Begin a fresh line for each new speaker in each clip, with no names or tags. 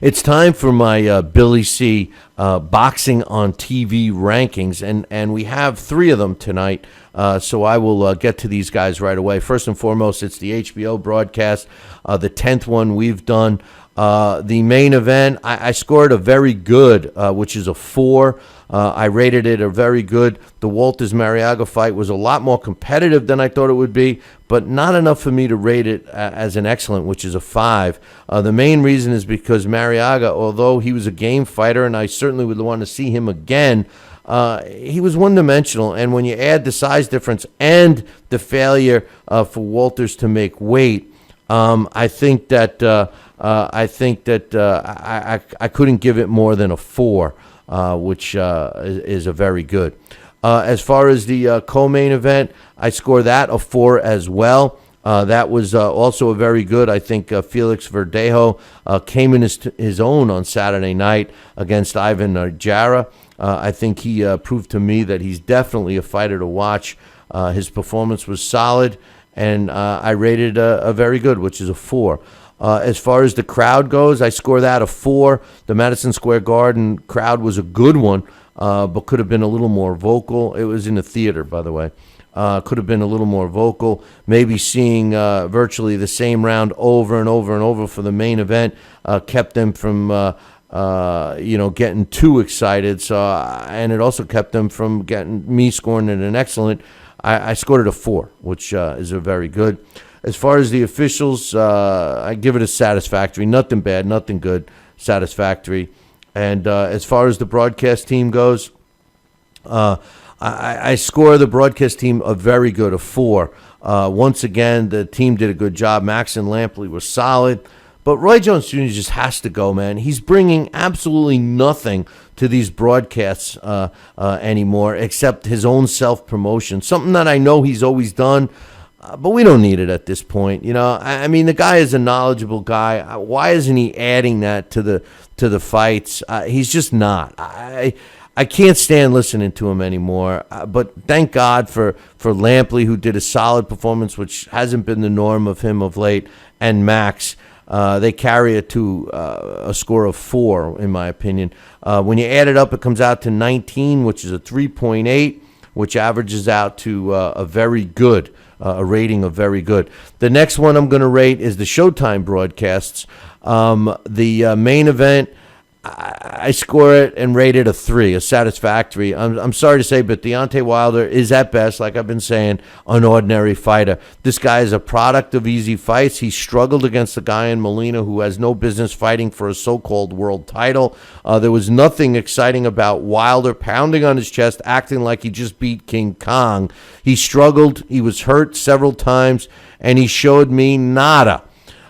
It's time for my Billy C. Boxing on TV rankings, and we have three of them tonight, so I will get to these guys right away. First and foremost, it's the HBO broadcast, the 10th one we've done. The main event, I scored a very good, which is a 4. I rated it a very good. The Walters-Mariaga fight was a lot more competitive than I thought it would be, but not enough for me to rate it as an excellent, which is a 5. The main reason is because Mariaga, although he was a game fighter, and I certainly would want to see him again, he was one-dimensional, and when you add the size difference and the failure for Walters to make weight, I think that I couldn't give it more than a 4. Which is a very good. As far as the co-main event, I score that a 4 as well. That was also a very good. I think Felix Verdejo came in his own on Saturday night against Ivan Jara. I think he proved to me that he's definitely a fighter to watch. His performance was solid, and I rated a very good, which is a 4. As far as the crowd goes, I score that a 4. The Madison Square Garden crowd was a good one, but could have been a little more vocal. It was in the theater, by the way. Could have been a little more vocal. Maybe seeing virtually the same round over and over and over for the main event kept them from getting too excited. So, and it also kept them from getting me scoring it an excellent. I scored it a 4, which is a very good. As far as the officials, I give it a satisfactory. Nothing bad, nothing good, satisfactory. And as far as the broadcast team goes, I score the broadcast team a very good, a 4. Once again, the team did a good job. Max and Lampley were solid. But Roy Jones Jr. just has to go, man. He's bringing absolutely nothing to these broadcasts anymore except his own self-promotion, something that I know he's always done. But we don't need it at this point, I mean, the guy is a knowledgeable guy. Why isn't he adding that to the fights? He's just not. I can't stand listening to him anymore. But thank God for Lampley, who did a solid performance, which hasn't been the norm of him of late, and Max. They carry it to a score of 4, in my opinion. When you add it up, it comes out to 19, which is a 3.8, which averages out to a very good. A rating of very good. The next one I'm going to rate is the Showtime broadcasts. The main event, I score it and rate it a 3, a satisfactory. I'm sorry to say, but Deontay Wilder is at best, like I've been saying, an ordinary fighter. This guy is a product of easy fights. He struggled against the guy in Molina who has no business fighting for a so-called world title. There was nothing exciting about Wilder pounding on his chest, acting like he just beat King Kong. He struggled. He was hurt several times, and he showed me nada.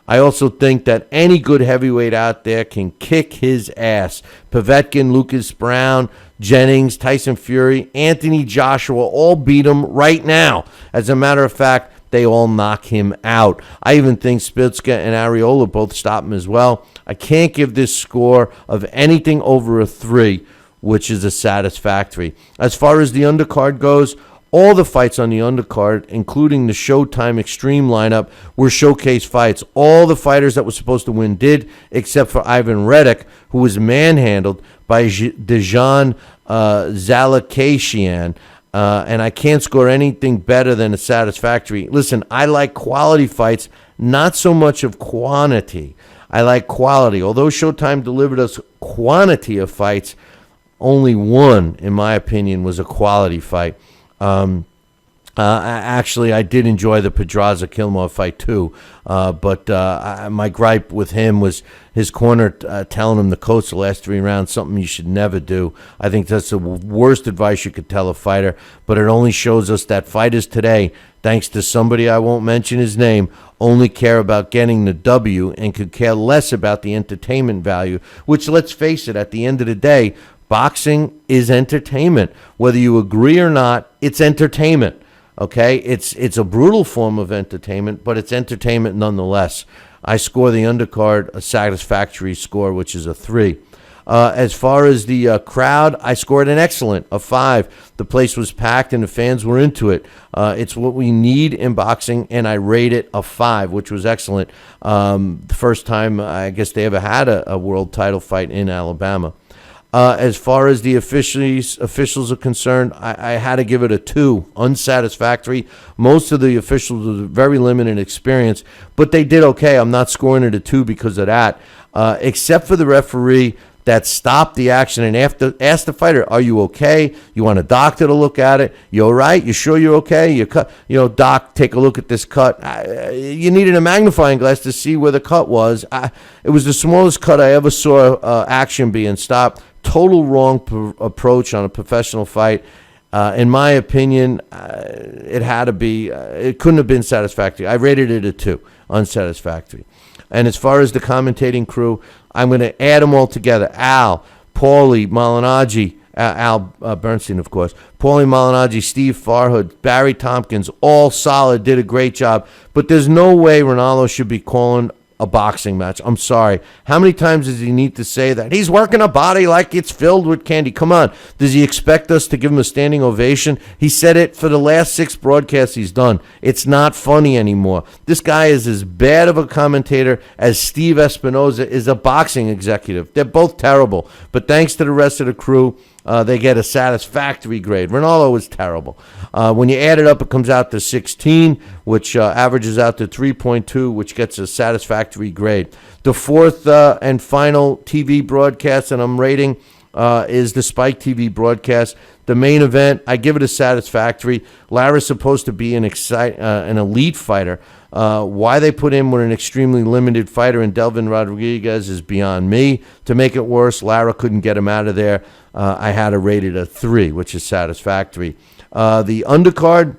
I also think that any good heavyweight out there can kick his ass. Povetkin, Lucas Brown, Jennings, Tyson Fury, Anthony Joshua all beat him right now. As a matter of fact, they all knock him out. I even think Spitzka and Areola both stop him as well. I can't give this score of anything over a 3, which is a satisfactory. As far as the undercard goes, all the fights on the undercard, including the Showtime Extreme lineup, were showcase fights. All the fighters that were supposed to win did, except for Ivan Reddick, who was manhandled by Dejan Zalakashian. And I can't score anything better than a satisfactory. Listen, I like quality fights, not so much of quantity. I like quality. Although Showtime delivered us quantity of fights, only one, in my opinion, was a quality fight. Actually, I did enjoy the Pedraza-Kilmore fight too, but my gripe with him was his corner telling him to coach the last 3 rounds, something you should never do. I think that's the worst advice you could tell a fighter, but it only shows us that fighters today, thanks to somebody I won't mention his name, only care about getting the W and could care less about the entertainment value, which, let's face it, at the end of the day, boxing is entertainment. Whether you agree or not, it's entertainment. Okay? It's a brutal form of entertainment, but it's entertainment nonetheless. I score the undercard a satisfactory score, which is a 3. As far as the crowd, I scored an excellent, a 5. The place was packed and the fans were into it. It's what we need in boxing, and I rate it a 5, which was excellent. The first time I guess they ever had a world title fight in Alabama. As far as the officials are concerned, I had to give it a 2, unsatisfactory. Most of the officials were very limited experience, but they did okay. I'm not scoring it a 2 because of that, except for the referee that stopped the action and asked the fighter, "Are you okay? You want a doctor to look at it? You all right? You sure you're okay? You cut? Doc, take a look at this cut." You needed a magnifying glass to see where the cut was. It was the smallest cut I ever saw action being stopped. Total wrong approach on a professional fight. In my opinion, it had to be. It couldn't have been satisfactory. I rated it a 2, unsatisfactory. And as far as the commentating crew, I'm going to add them all together. Al, Paulie, Malignaggi, Al Bernstein, of course. Paulie Malignaggi, Steve Farhood, Barry Tompkins, all solid, did a great job. But there's no way Ronaldo should be calling a boxing match. I'm sorry. How many times does he need to say that? He's working a body like it's filled with candy. Come on. Does he expect us to give him a standing ovation? He said it for the last 6 broadcasts he's done. It's not funny anymore. This guy is as bad of a commentator as Steve Espinoza is a boxing executive. They're both terrible. But thanks to the rest of the crew, they get a satisfactory grade. Ronaldo was terrible. When you add it up, it comes out to 16, which averages out to 3.2, which gets a satisfactory grade. The fourth and final TV broadcast that I'm rating is the Spike TV broadcast. The main event, I give it a satisfactory. Lara's supposed to be an elite fighter. Why they put him with an extremely limited fighter in Delvin Rodriguez is beyond me. To make it worse, Lara couldn't get him out of there. I had to rate it a 3, which is satisfactory. The undercard,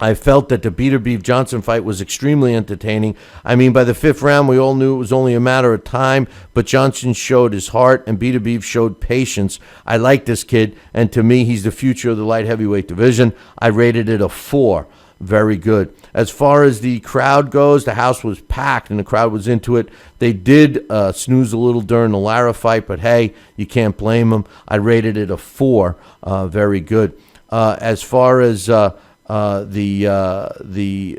I felt that the Beater Beef Johnson fight was extremely entertaining. I mean, by the 5th round, we all knew it was only a matter of time, but Johnson showed his heart and Beater Beef showed patience. I like this kid, and to me, he's the future of the light heavyweight division. I rated it a 4. Very good. As far as the crowd goes, the house was packed and the crowd was into it. They did snooze a little during the Lara fight, but hey, you can't blame them. I rated it a 4. Very good. As far as the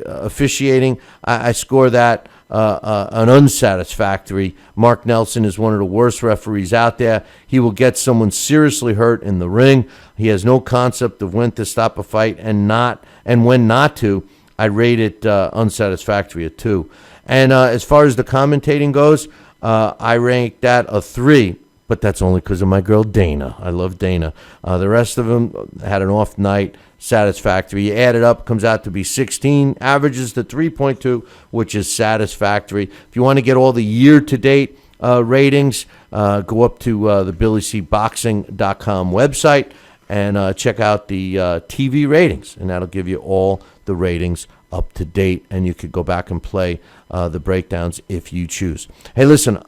officiating, I score that an unsatisfactory. Mark Nelson is one of the worst referees out there. He will get someone seriously hurt in the ring. He has no concept of when to stop a fight and when not to. I rate it unsatisfactory at 2. And as far as the commentating goes, I rank that a 3. But that's only because of my girl Dana. I love Dana. The rest of them had an off night. Satisfactory. You add it up, comes out to be 16, averages to 3.2, which is satisfactory. If you want to get all the year-to-date ratings, go up to the BillyCBoxing.com website and check out the TV ratings, and that'll give you all the ratings up to date, and you could go back and play the breakdowns if you choose. Hey, listen,